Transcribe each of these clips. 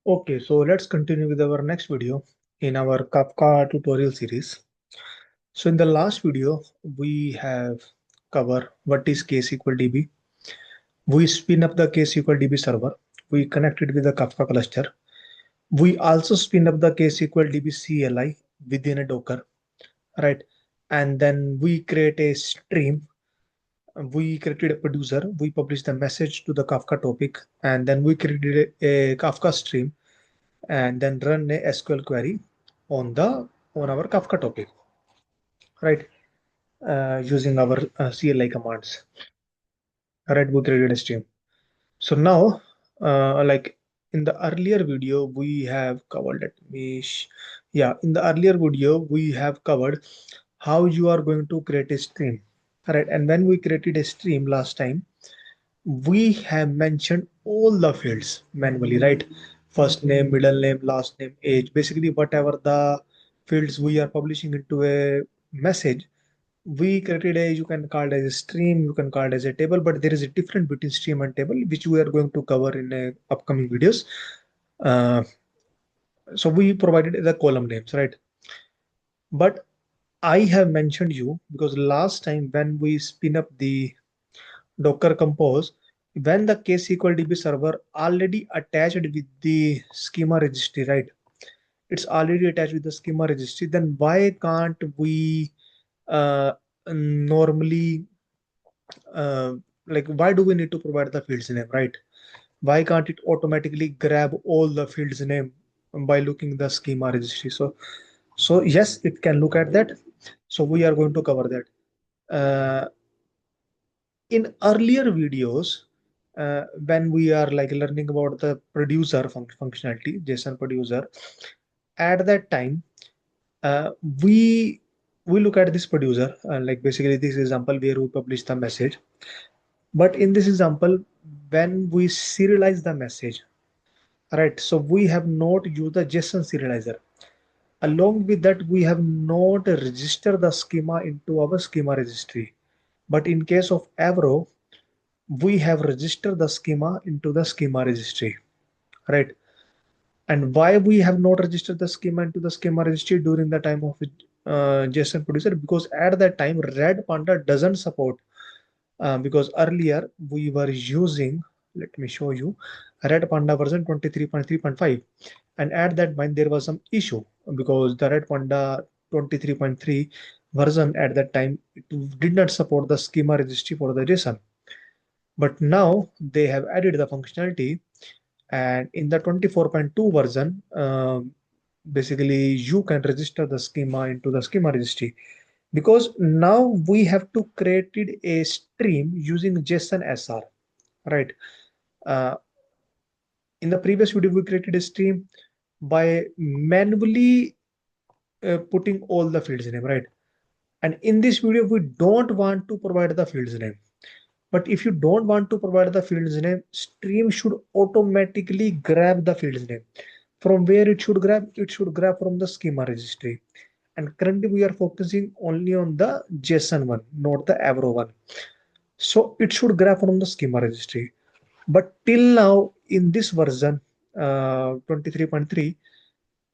Okay, so let's continue with our next video in our Kafka tutorial series. So in the last video, we have covered what is ksqlDB. We spin up the ksqlDB server. We connect it with the Kafka cluster. We also spin up the ksqlDB CLI within a Docker, right? And then we create a stream. We created a producer. We publish the message to the Kafka topic, and then we created a Kafka stream and then run a SQL query on our Kafka topic, right? Using our CLI commands, right? We created a stream. So now, like in the earlier video, we have covered. Yeah, in the earlier video, we have covered how you are going to create a stream, right? And when we created a stream last time, we have mentioned all the fields manually, right? First name, middle name, last name, age, basically whatever the fields we are publishing into a message, we created a, you can call it as a stream, you can call it as a table, but there is a difference between stream and table, which we are going to cover in upcoming videos. Uh, so we provided the column names, right? But I have mentioned you because last time when we spin up the Docker Compose, when the ksqlDB server already attached with the schema registry, right? It's already attached with the schema registry. Then why can't we normally like why do we need to provide the fields name, right? Why can't it automatically grab all the fields name by looking the schema registry? So yes, it can look at that. So we are going to cover that. In earlier videos, when we are like learning about the producer functionality, JSON producer, at that time, uh, we we look at this producer, like basically this example where we publish the message. But in this example, when we serialize the message, right? So we have not used the JSON serializer. Along with that, we have not registered the schema into our schema registry. But in case of Avro, we have registered the schema into the schema registry, right? And why we have not registered the schema into the schema registry during the time of JSON producer? Because at that time, Redpanda doesn't support. Because earlier we were using, let me show you, Redpanda version 23.3.5, and at that point there was some issue because the Redpanda 23.3 version at that time it did not support the schema registry for the JSON. But now they have added the functionality, and in the 24.2 version, basically you can register the schema into the schema registry, because now we have to create a stream using JSON SR, right? Uh, in the previous video, we created a stream by manually putting all the fields name, right? And in this video, we don't want to provide the fields name. But if you don't want to provide the fields name, stream should automatically grab the fields name. From where it should grab? It should grab from the schema registry. And currently we are focusing only on the JSON one, not the Avro one. So it should grab from the schema registry. But till now in this version 23.3,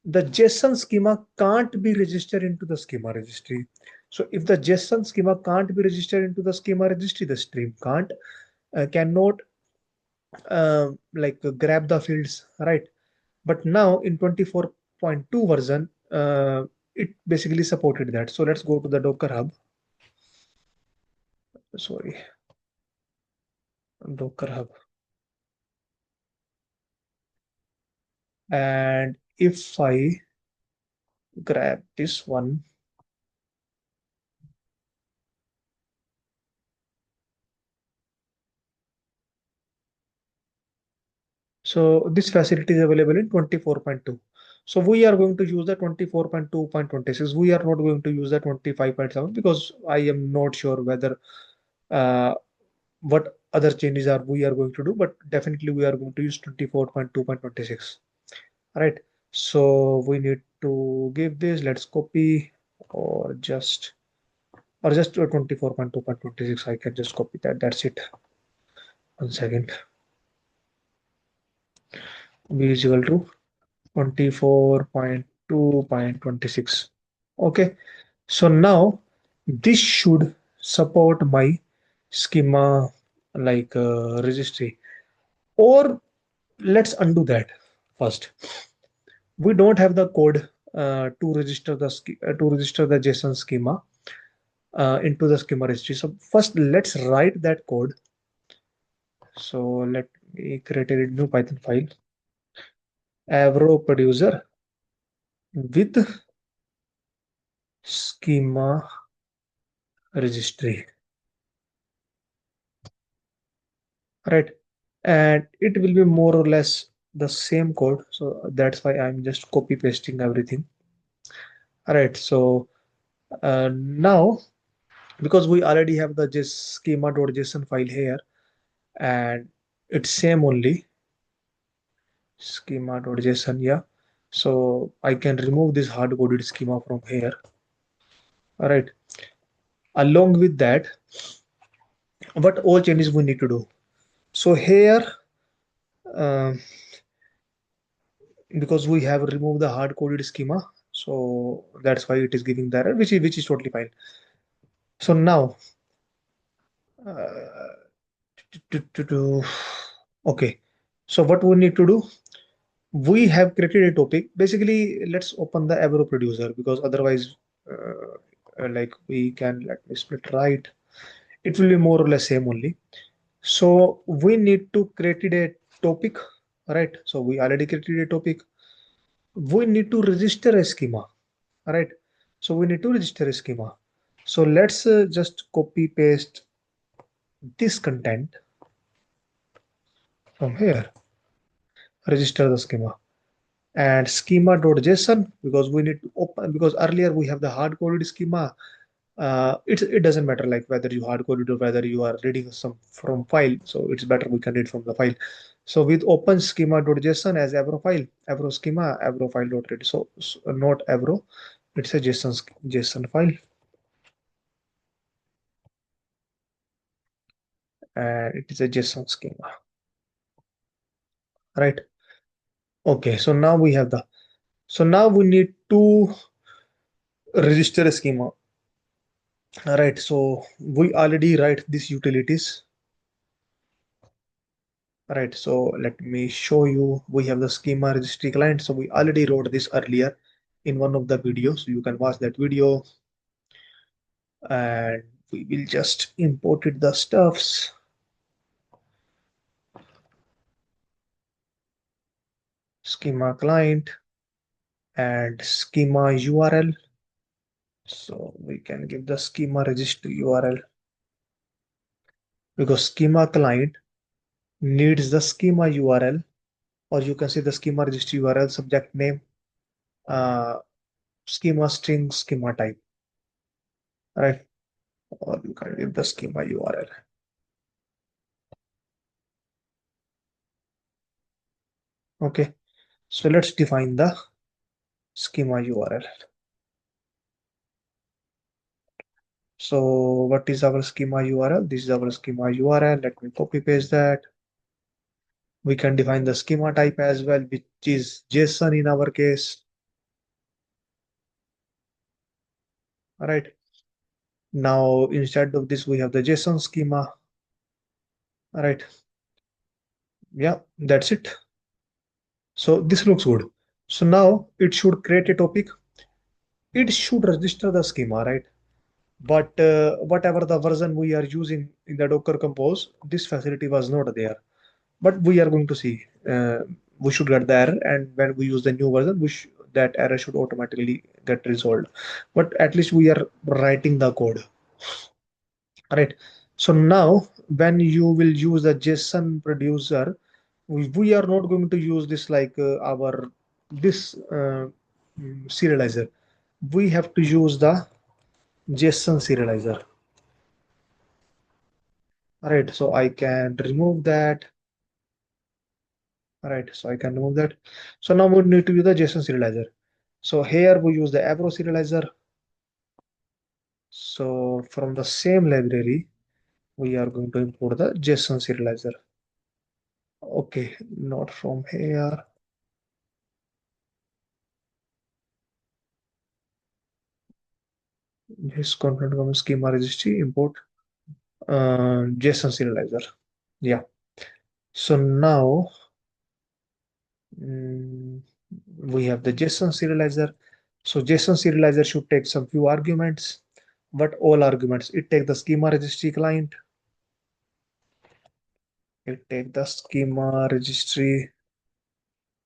the JSON schema can't be registered into the schema registry. So if the JSON schema can't be registered into the schema registry, the stream cannot grab the fields, right? But now in 24.2 version, it basically supported that. So let's go to the Docker Hub. Sorry, Docker Hub. And if I grab this one, so this facility is available in 24.2. So we are going to use the 24.2.26. We are not going to use the 25.7 because I am not sure whether uh, what other changes are we are going to do, but definitely we are going to use 24.2.26. Right. So we need to give this, let's copy or just 24.2.26. I can just copy that. That's it. 1 second. B is equal to 24.2.26. Okay, so now this should support my schema registry. Or let's undo that first. We don't have the code to register the JSON schema into the schema registry. So first let's write that code. So let me create a new Python file, Avro producer with schema registry, right? And it will be more or less the same code. So that's why I'm just copy pasting everything. All right. So now, because we already have the schema.json file here, and it's same only schema.json, yeah. So I can remove this hard coded schema from here. All right. Along with that, what all changes we need to do? So here, uh, because we have removed the hard coded schema, so that's why it is giving the error, which is totally fine. So now, uh, okay. So what we need to do? We have created a topic. Basically, let's open the Avro producer, because otherwise, like we can, let me split right. It will be more or less same only. So we need to create a topic, right? So we already created a topic. We need to register a schema, right? So we need to register a schema. So let's just copy paste this content from here, register the schema, and schema.json, because we need to open, because earlier we have the hard coded schema. It doesn't matter like whether you hard coded or whether you are reading some from file, so it's better we can read from the file. So with open schema.json as avro file, avro schema, avro file.read. So not avro, it's a json file, and it is a json schema, right? Okay, so now we have the, so now we need to register a schema. All right, so we already write these utilities. All right, so let me show you. We have the schema registry client. So we already wrote this earlier in one of the videos. You can watch that video, and we will just import it the stuffs. Schema client and schema URL. So we can give the schema registry URL, because schema client needs the schema URL, or you can say the schema registry URL, subject name, uh, schema string, schema type, right? Or you can give the schema URL. Okay, so let's define the schema URL. So what is our schema URL? This is our schema URL. Let me copy paste that. We can define the schema type as well, which is JSON in our case. All right. Now instead of this, we have the JSON schema. All right. Yeah, that's it. So this looks good. So now it should create a topic. It should register the schema, right? But whatever the version we are using in the Docker Compose, this facility was not there. But we are going to see. We should get the error, and when we use the new version, that error should automatically get resolved. But at least we are writing the code, right? So now, when you will use the JSON producer, we are not going to use this like our this serializer. We have to use the JSON serializer. All right, so I can remove that. All right, so I can remove that. So now we need to use the JSON serializer. So here we use the Avro serializer. So from the same library, we are going to import the JSON serializer. Okay, not from here. This content from schema registry import JSON serializer. Yeah. So now mm, we have the JSON serializer. So JSON serializer should take some few arguments. But all arguments? It take the schema registry client. It take the schema registry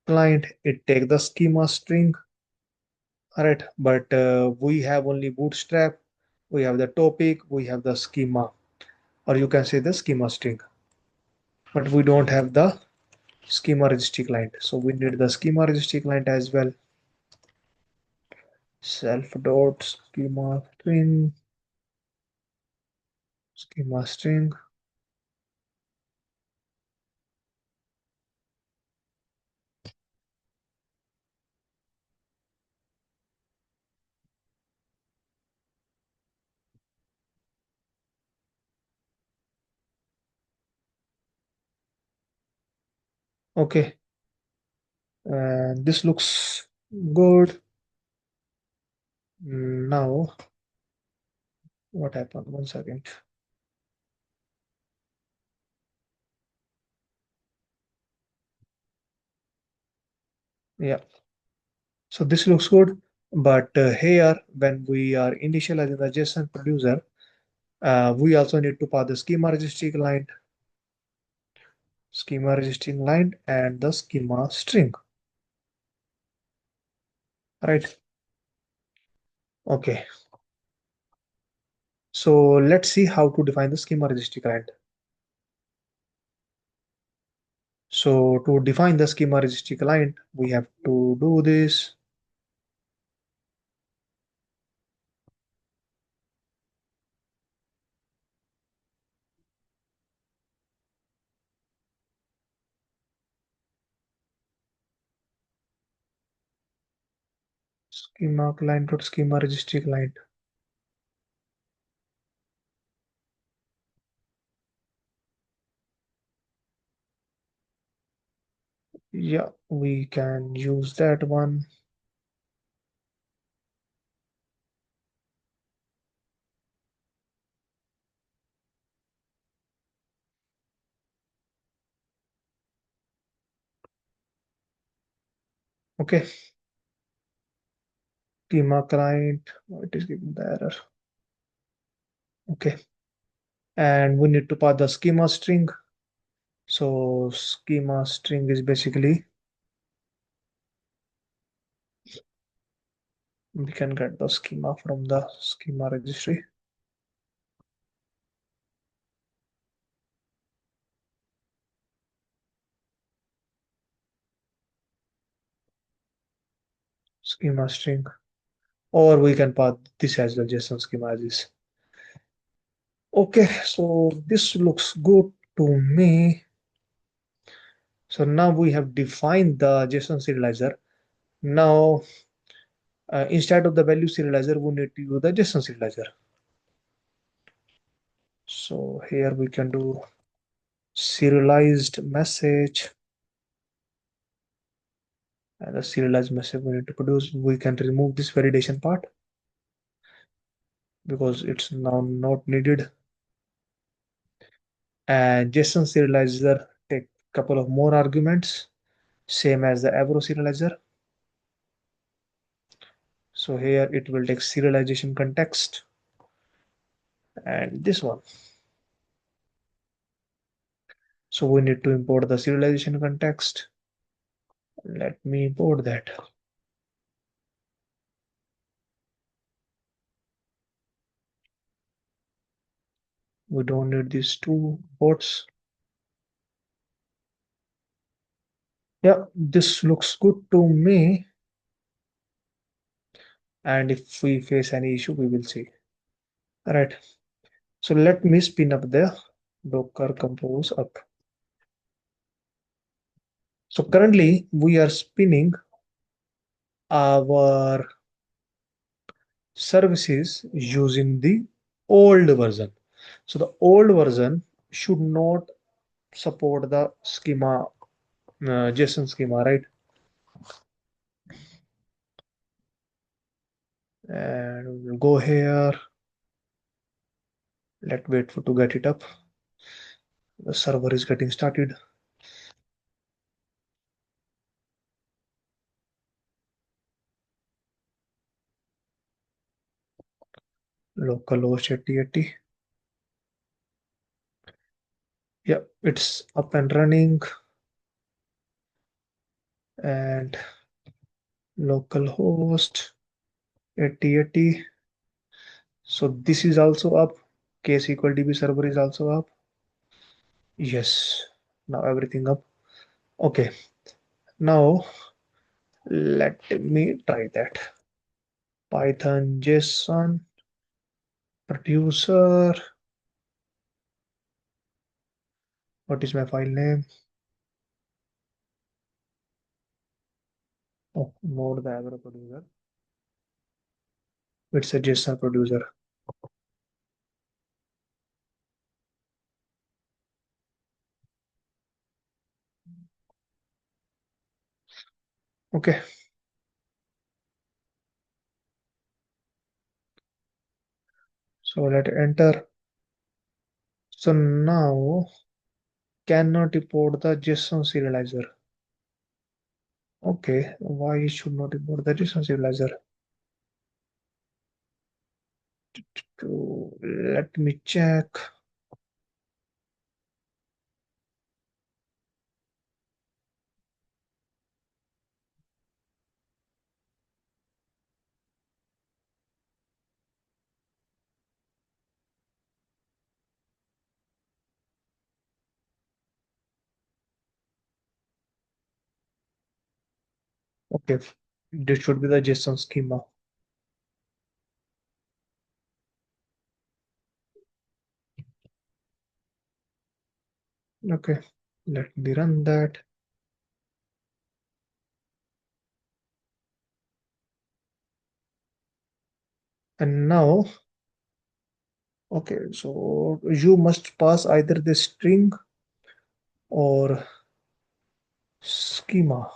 client. It take the schema string. All right. But we have only bootstrap. We have the topic. We have the schema, or you can say the schema string. But we don't have the schema registry client. So we need the schema registry client as well. Self dot schema string. Okay, and this looks good. Now, what happened? 1 second. Yeah, so this looks good. But here, when we are initializing the JSON producer, we also need to pass the schema registry line, and the schema string. Right? Okay. So let's see how to define the schema registry client. So to define the schema registry client, we have to do this. Schema client dot schema registry client. Yeah, we can use that one. Okay, schema client. It is giving the error. Okay, and we need to pass the schema string. So schema string is basically we can get the schema from the schema registry. Schema string, or we can pass this as the JSON schema as is. Okay, so this looks good to me. So now we have defined the JSON serializer. Now, instead of the value serializer, we need to use the JSON serializer. So here we can do serialized message, and the serialized message we need to produce. We can remove this validation part because it's now not needed. And JSON serializer take couple of more arguments, same as the Avro serializer. So here it will take serialization context and this one. So we need to import the serialization context. Let me import that. We don't need these two ports. Yeah, this looks good to me. And if we face any issue, we will see. All right. So let me spin up the Docker Compose up. So currently we are spinning our services using the old version. So the old version should not support the schema, JSON schema, right? and we'll go here. Let's wait for to get it up. The server is getting started. Localhost 8080. Yeah, it's up and running. And localhost 8080. So this is also up. ksqlDB server is also up. Yes, now everything up. Okay, now let me try that. Python JSON producer. What is my file name? Oh, node the Avro producer. It's a JSON producer. Okay, so let enter. So now cannot import the JSON serializer. Okay, why it should not import the JSON serializer? Let me check. Okay, this should be the JSON schema. Okay, let me run that. And now, okay, so you must pass either the string or schema.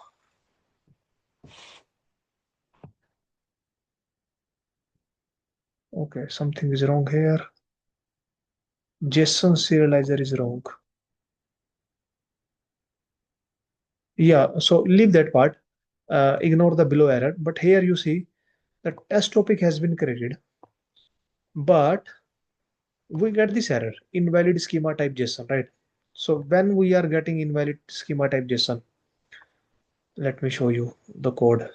Okay, something is wrong here. JSON serializer is wrong. Yeah, so leave that part. Ignore the below error. But here you see the test topic has been created, but we get this error, invalid schema type JSON, right? So when we are getting invalid schema type JSON, let me show you the code.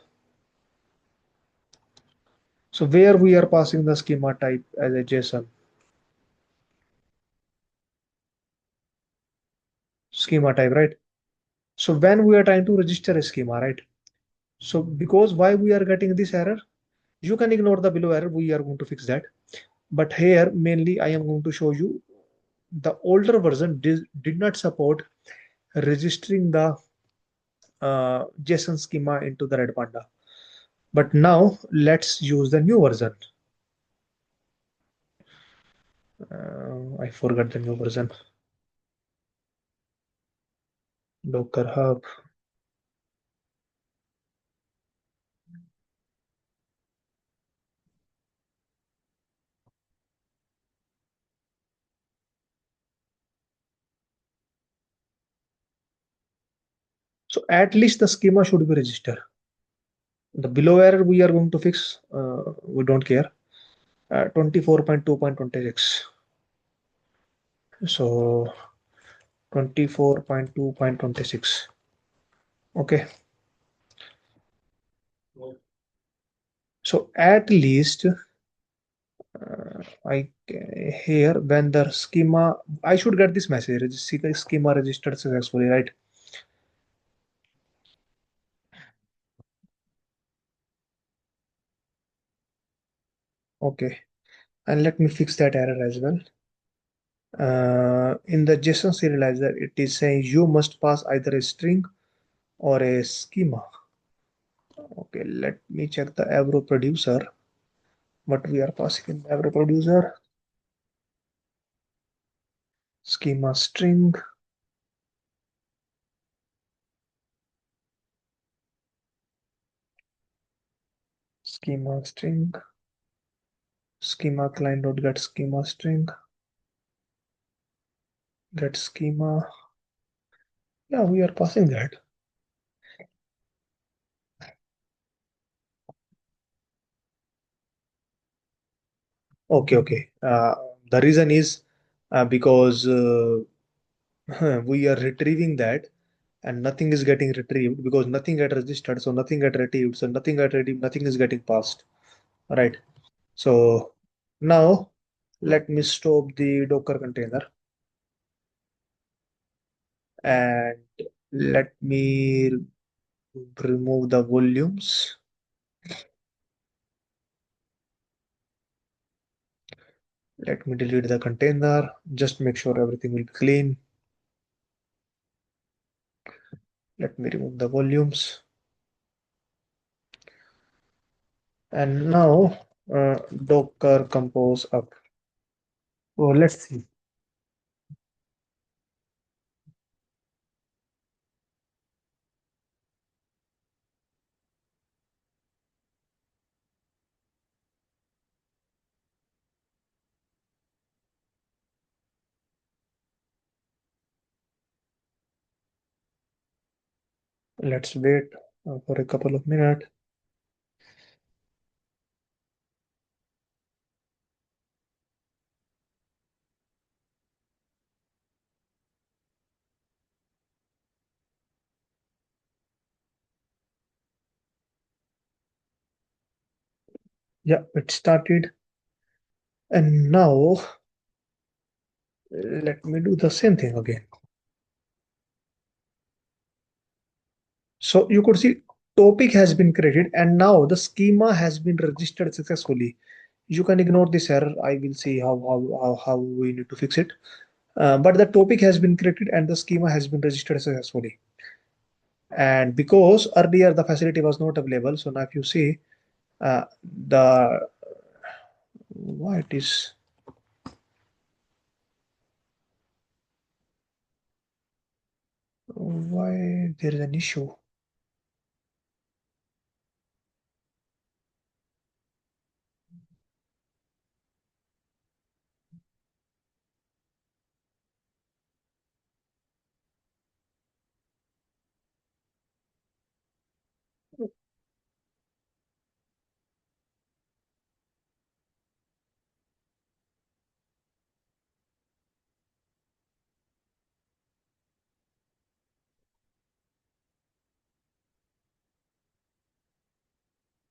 So where we are passing the schema type as a JSON, schema type, right? So when we are trying to register a schema, right? So because why we are getting this error, you can ignore the below error. We are going to fix that. But here mainly I am going to show you the older version did not support registering the JSON schema into the Redpanda. But now let's use the new version. I forgot the new version. Docker Hub. So at least the schema should be registered. The below error we are going to fix. We don't care. 24.2.26. So 24.2.26. Okay. So at least I here when the schema, I should get this message. Schema registered successfully, right? Okay. And let me fix that error as well. In the JSON serializer, it is saying you must pass either a string or a schema. Okay, let me check the Avro producer. What we are passing in the Avro producer. Schema string, schema string. schema client.get schema string, get schema. Yeah, we are passing that. Okay. The reason is because we are retrieving that and nothing is getting retrieved because nothing get registered, so nothing get retrieved, so nothing get retrieved, nothing is getting passed. Right. So now let me stop the Docker container and let me remove the volumes. Let me delete the container. Just make sure everything will be clean. Let me remove the volumes. And now Docker compose up. Oh, let's see. Let's wait for a couple of minutes. Yeah, it started. And now let me do the same thing again. So you could see topic has been created and now the schema has been registered successfully. You can ignore this error. I will see how we need to fix it. But the topic has been created and the schema has been registered successfully. And because earlier the facility was not available, so now if you see the why it is why there is an issue.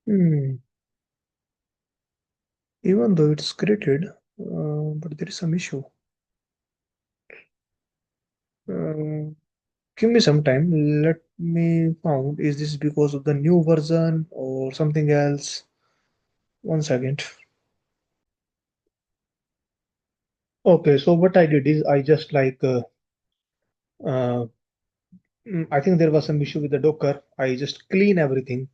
Hmm. Even though it's created, but there is some issue. Uh, Give me some time. Let me found. Is this because of the new version or something else? One second. Okay, so what I did is I just uh, I think there was some issue with the Docker. I just clean everything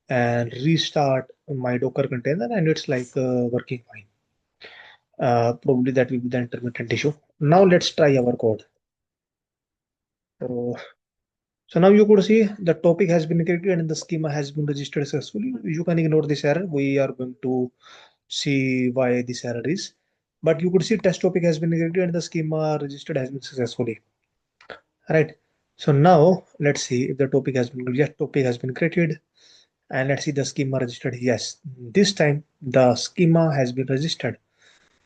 and restart my Docker container, and it's working fine. Probably that will be the intermittent issue. Now let's try our code. So, so now you could see the topic has been created and the schema has been registered successfully. You can ignore this error. We are going to see why this error is. But you could see test topic has been created and the schema registered has been successfully. Right. So now let's see if the topic has been, yes, topic has been created and let's see the schema registered. Yes, this time the schema has been registered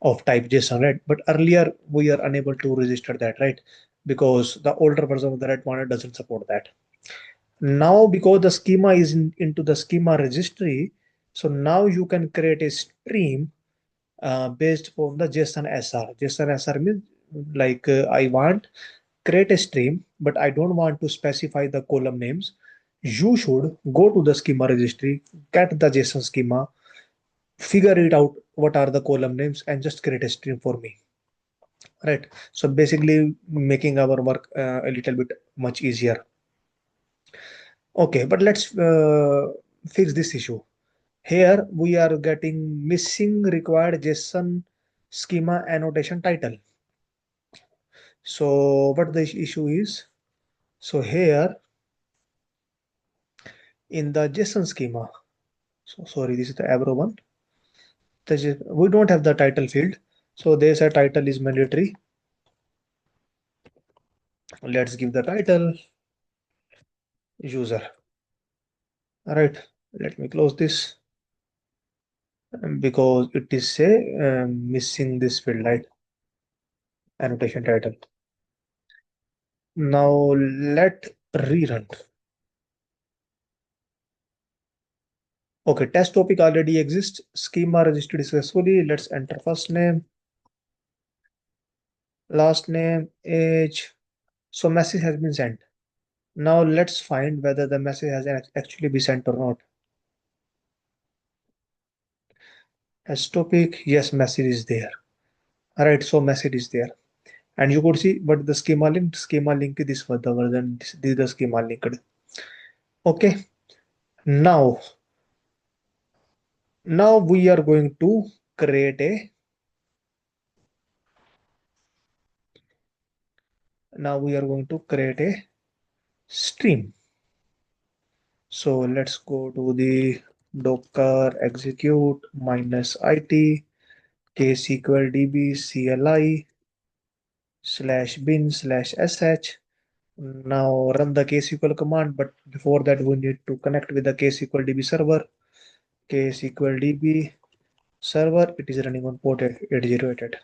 of type JSON, right? But earlier we are unable to register that, right? Because the older version of the Redpanda doesn't support that. Now, because the schema is into the schema registry, so now you can create a stream based on the JSON SR. JSON SR means I want create a stream, but I don't want to specify the column names. You should go to the schema registry, get the JSON schema, figure it out what are the column names, and just create a stream for me. Right. So basically, making our work a little bit much easier. Okay, but let's fix this issue. Here we are getting missing required JSON schema annotation title. So what the issue is? So here in the JSON schema, so sorry, this is the Avro one. We don't have the title field, so there's a title is mandatory. Let's give the title user. All right, let me close this because it is say missing this field, right? Annotation title. Now let rerun. Okay, test topic already exists. Schema registered successfully. Let's enter first name, last name, age. So message has been sent. Now let's find whether the message has actually been sent or not. As topic, yes, message is there. All right, so message is there. And you could see, but the schema link, this was the version, this is the schema linked. Okay, now, now we are going to create a, now we are going to create a stream. So let's go to the Docker execute -it ksqlDB CLI /bin/sh. Now run the ksql command, but before that we need to connect with the ksqlDB server. ksqlDB server, it is running on port 8088.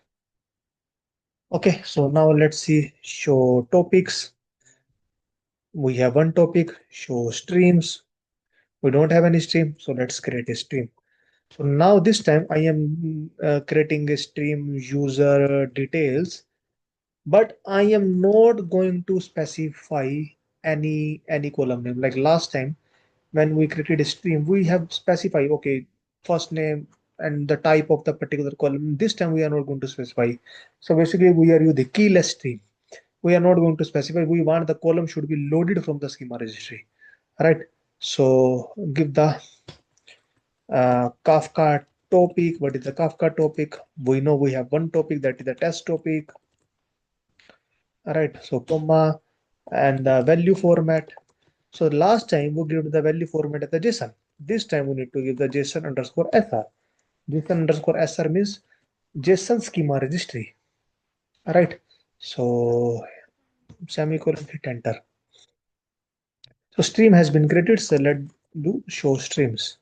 Okay, so now let's see show topics. We have one topic, show streams. We don't have any stream, so let's create a stream. So now this time I am creating a stream user details, but I am not going to specify any column name. Like last time when we created a stream, we have specified, okay, first name and the type of the particular column. This time we are not going to specify. So basically we are using keyless stream. We are not going to specify. We want the column should be loaded from the schema registry. All right. So give the Kafka topic. What is the Kafka topic? We know we have one topic, that is the test topic. All right. So comma and the value format. So last time we gave the value format as the JSON. This time we need to give the JSON underscore SR. JSON underscore SR means JSON schema registry. All right. So semicolon, hit enter. So stream has been created. So let's do show streams.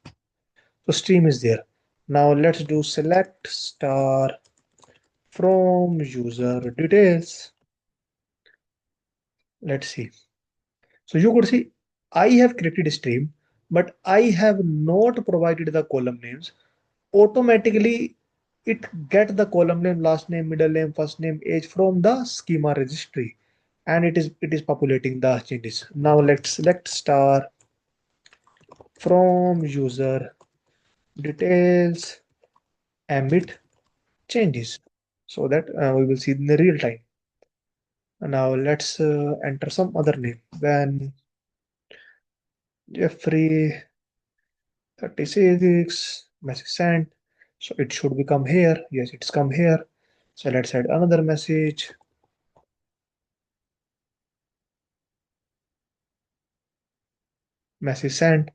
So stream is there. Now let's do select star from user details. Let's see. So you could see I have created a stream, but I have not provided the column names. Automatically it get the column name, last name, middle name, first name, age from the schema registry, and it is populating the changes. Now let's select star from user details, emit changes, so that we will see in the real time. Now let's enter some other name. Then Jeffrey 36 message sent. So it should become here. Yes, it's come here. So let's add another message. Message sent.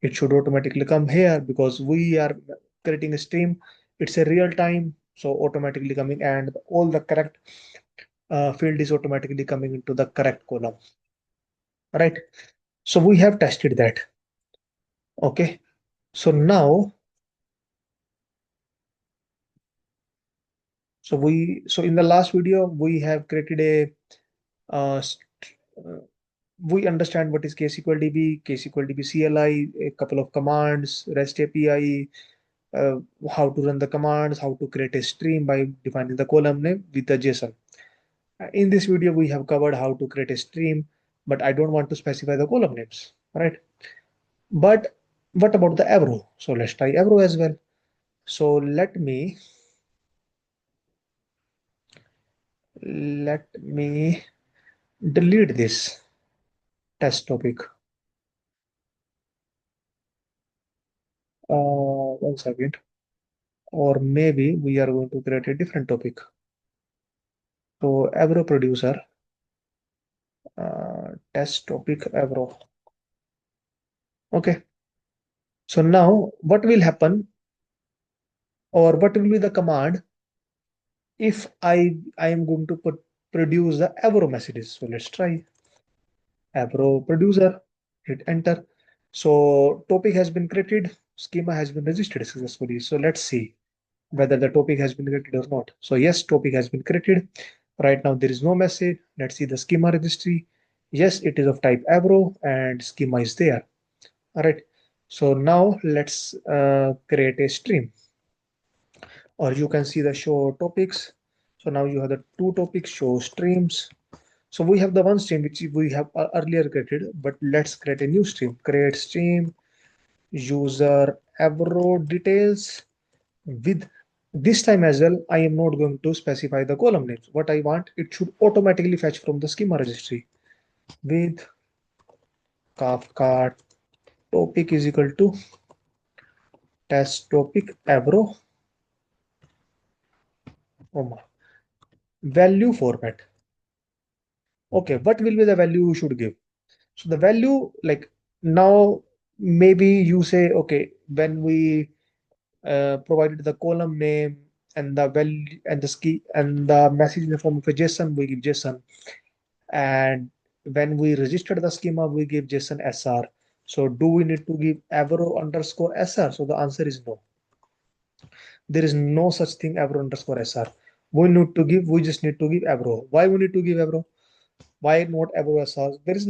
It should automatically come here because we are creating a stream. It's a real time, so automatically coming, and all the correct field is automatically coming into the correct column. Right. So we have tested that. Okay. So now, so in the last video we have created a we understand what is ksqlDB, ksqlDB CLI, a couple of commands, REST API, how to run the commands, how to create a stream by defining the column name with the JSON. In this video, we have covered how to create a stream, but I don't want to specify the column names, right? But what about the Avro? So let's try Avro as well. So let me delete this test topic. 1 second. Or maybe we are going to create a different topic. So Avro producer, test topic Avro. Okay. So now what will happen? or what will be the command if I am going to produce the Avro messages. So let's try Avro producer, hit enter. So topic has been created, schema has been registered successfully. So let's see whether the topic has been created or not. So yes, topic has been created. Right now there is no message. Let's see the schema registry. Yes, it is of type Avro and schema is there. All right. So now let's create a stream, or you can see the show topics. So now you have the two topics, show streams. So we have the one stream which we have earlier created, but let's create a new stream. Create stream, user Avro details. With this time as well, I am not going to specify the column names. What I want, it should automatically fetch from the schema registry with Kafka topic is equal to test topic Avro, comma, value format. Okay, what will be the value you should give? So the value, like, now maybe you say, okay, when we provided the column name and the value and the ski and the message in the form of a JSON, we give JSON. And when we registered the schema, we give JSON SR. So do we need to give Avro underscore SR? So the answer is no. There is no such thing Avro underscore SR. We just need to give Avro. Why we need to give Avro? Why not Avro SR? There is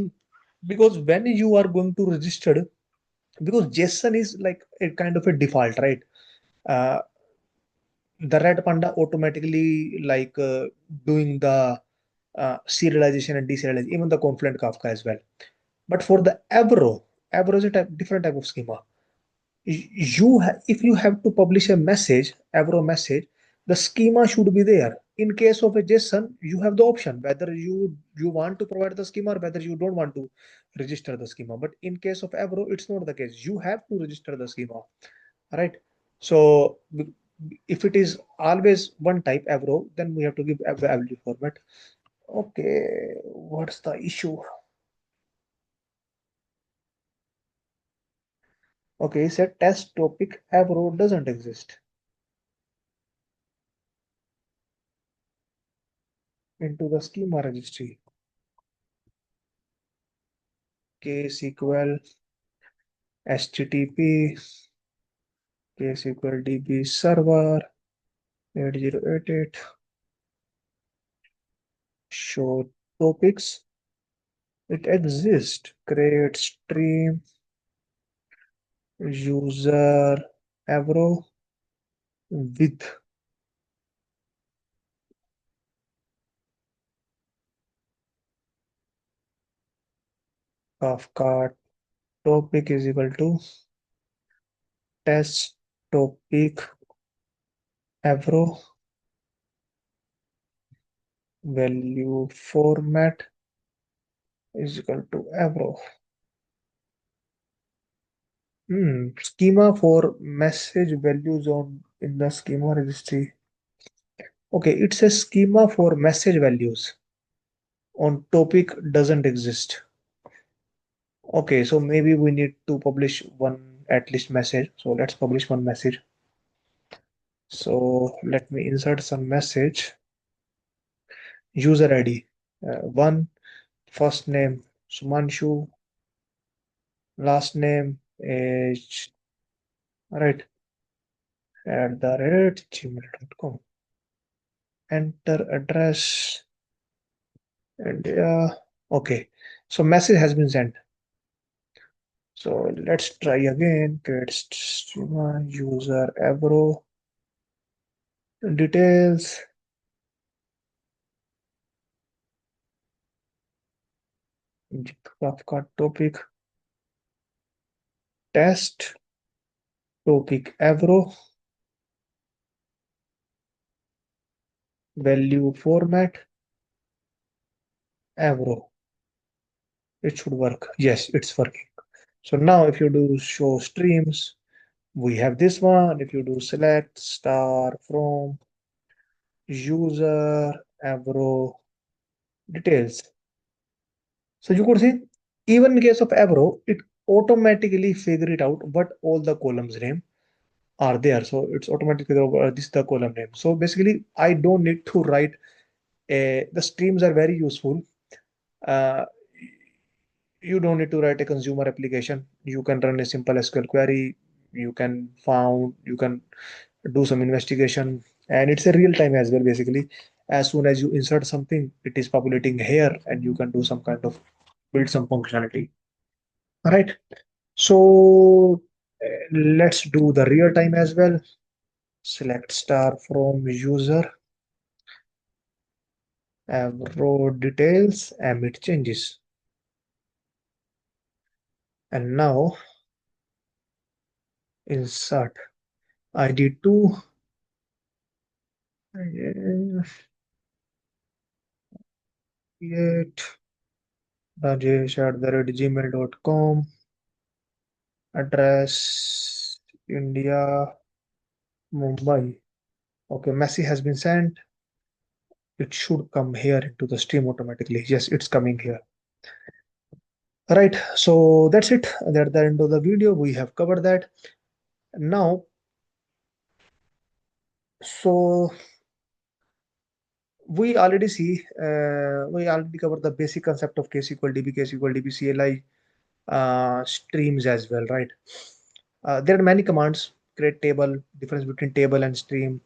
because when you are going to register, because JSON is like a kind of a default, right? Uh, the Redpanda automatically doing the serialization and deserialization, even the Confluent Kafka as well. But for the Avro is a different type of schema. If you have to publish a message, Avro message, the schema should be there. In case of a JSON, you have the option whether you want to provide the schema or whether you don't want to register the schema. But in case of Avro, it's not the case. You have to register the schema, right? So if it is always one type Avro, then we have to give value format. Okay, what's the issue? Okay, said test topic Avro doesn't exist into the schema registry. ksql http ksqlDB server 8088 show topics. It exists. Create stream user Avro with Kafka topic is equal to test topic Avro value format is equal to Avro. Schema for message values on in the schema registry. Okay, it's a schema for message values on topic doesn't exist. Okay, so maybe we need to publish one at least message. So let's publish one message. So let me insert some message. User ID one, first name Sumanshu, last name is right at the rate gmail.com. Enter address and okay. So message has been sent. So let's try again. Create schema user Avro details. Kafka topic test topic Avro value format Avro. It should work. Yes, it's working. So now if you do show streams, we have this one. If you do select star from user Avro details. So you could see, even in case of Avro, it automatically figure it out what all the columns name. are there. So it's automatically this is the column name. So basically, I don't need to write the streams are very useful. Uh, you don't need to write a consumer application. You can run a simple SQL query. You can do some investigation, and it's a real time as well. Basically, as soon as you insert something, it is populating here, and you can do some kind of build some functionality. All right. So let's do the real time as well. Select star from user, row details, emit changes. And now insert ID2, create rajesh@gmail.com, address India, Mumbai. Okay, message has been sent. It should come here into the stream automatically. Yes, it's coming here. Right, so that's it. That's the end of the video. We have covered that. Now, so we already covered the basic concept of ksqlDB, ksqlDB CLI streams as well, right? There are many commands: create table, difference between table and stream,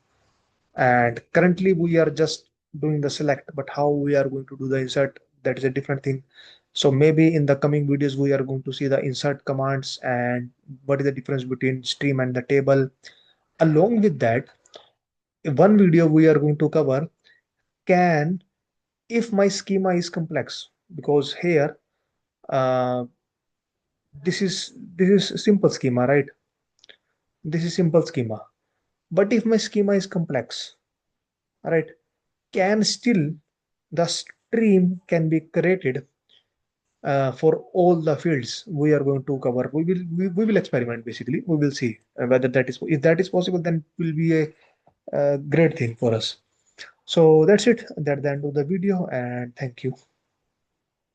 and currently we are just doing the select. But how we are going to do the insert, that is a different thing. So maybe in the coming videos we are going to see the insert commands and what is the difference between stream and the table. Along with that, one video we are going to cover can if my schema is complex, because here uh, this is simple schema, right? This is simple schema. But if my schema is complex, right, can still the stream can be created for all the fields we are going to cover. We will experiment. Basically, we will see whether that is, if that is possible, then it will be a great thing for us. So that's it. That's the end of the video, and thank you.